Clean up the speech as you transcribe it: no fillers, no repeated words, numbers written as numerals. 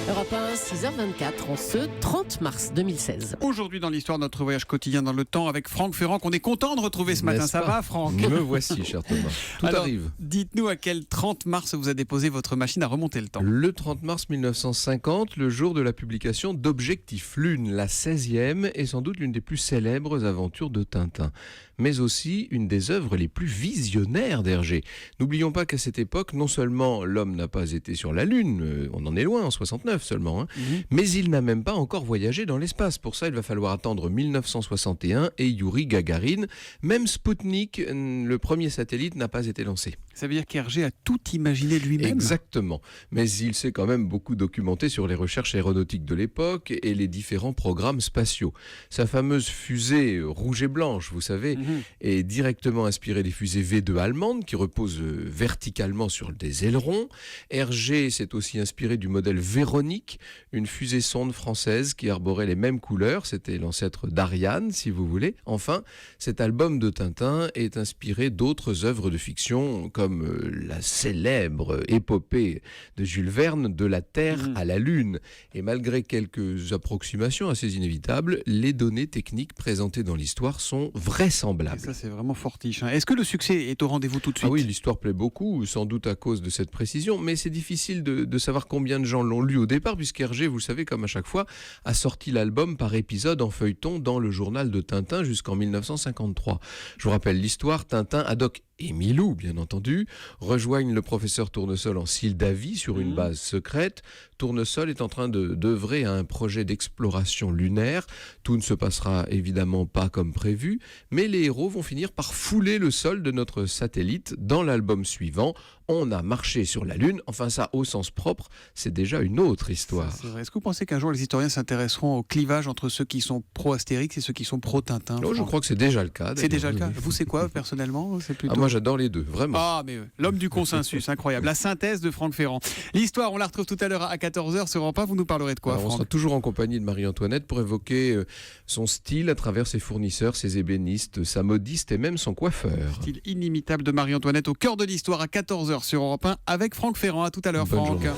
Europe 1, 6h24, en ce 30 mars 2016. Aujourd'hui dans l'histoire de notre voyage quotidien dans le temps avec Franck Ferrand qu'on est content de retrouver ce matin. Ça va Franck? Me voici, cher Thomas. Tout Alors, arrive. Dites-nous à quel 30 mars vous a déposé votre machine à remonter le temps. Le 30 mars 1950, le jour de la publication d'Objectif Lune, la 16e et sans doute l'une des plus célèbres aventures de Tintin, mais aussi une des œuvres les plus visionnaires d'Hergé. N'oublions pas qu'à cette époque, non seulement l'homme n'a pas été sur la Lune, on en est loin, en 69 seulement, mais il n'a même pas encore voyagé dans l'espace. Pour ça, il va falloir attendre 1961 et Youri Gagarin. Même Spoutnik, le premier satellite, n'a pas été lancé. Ça veut dire qu'Hergé a tout imaginé lui-même. Exactement. Mais il s'est quand même beaucoup documenté sur les recherches aéronautiques de l'époque et les différents programmes spatiaux. Sa fameuse fusée rouge et blanche, vous savez, est directement inspirée des fusées V2 allemandes qui reposent verticalement sur des ailerons. Hergé s'est aussi inspiré du modèle Véronique, une fusée sonde française qui arborait les mêmes couleurs. C'était l'ancêtre d'Ariane, si vous voulez. Enfin, cet album de Tintin est inspiré d'autres œuvres de fiction comme la célèbre épopée de Jules Verne, de la Terre à la Lune. Et malgré quelques approximations assez inévitables, les données techniques présentées dans l'histoire sont vraisemblables. Et ça, c'est vraiment fortiche. Est-ce que le succès est au rendez-vous tout de suite? Ah oui, l'histoire plaît beaucoup, sans doute à cause de cette précision, mais c'est difficile de savoir combien de gens l'ont lu au départ, puisqu'Hergé, vous le savez, comme à chaque fois, a sorti l'album par épisode en feuilleton dans le journal de Tintin jusqu'en 1953. Je vous rappelle l'histoire, Tintin, Haddock et Milou, bien entendu, rejoignent le professeur Tournesol en Sildavie sur une base secrète. Tournesol est en train d'œuvrer à un projet d'exploration lunaire. Tout ne se passera évidemment pas comme prévu, mais les héros vont finir par fouler le sol de notre satellite. Dans l'album suivant, on a marché sur la Lune. Enfin ça, au sens propre, c'est déjà une autre histoire. C'est vrai. Est-ce que vous pensez qu'un jour les historiens s'intéresseront au clivage entre ceux qui sont pro-Astérix et ceux qui sont pro-Tintin? Je crois que c'est déjà le cas. C'est déjà le cas. Vous, c'est quoi personnellement? C'est plutôt... Moi j'adore les deux, vraiment. Ah, mais l'homme du consensus, incroyable. La synthèse de Franck Ferrand. L'histoire, on la retrouve tout à l'heure à 14h sur Europe 1. Vous nous parlerez de quoi, Alors, Franck? on sera toujours en compagnie de Marie-Antoinette pour évoquer son style à travers ses fournisseurs, ses ébénistes, sa modiste et même son coiffeur. Style inimitable de Marie-Antoinette au cœur de l'histoire à 14h sur Europe 1 avec Franck Ferrand. À tout à l'heure, Bonne Franck. journée.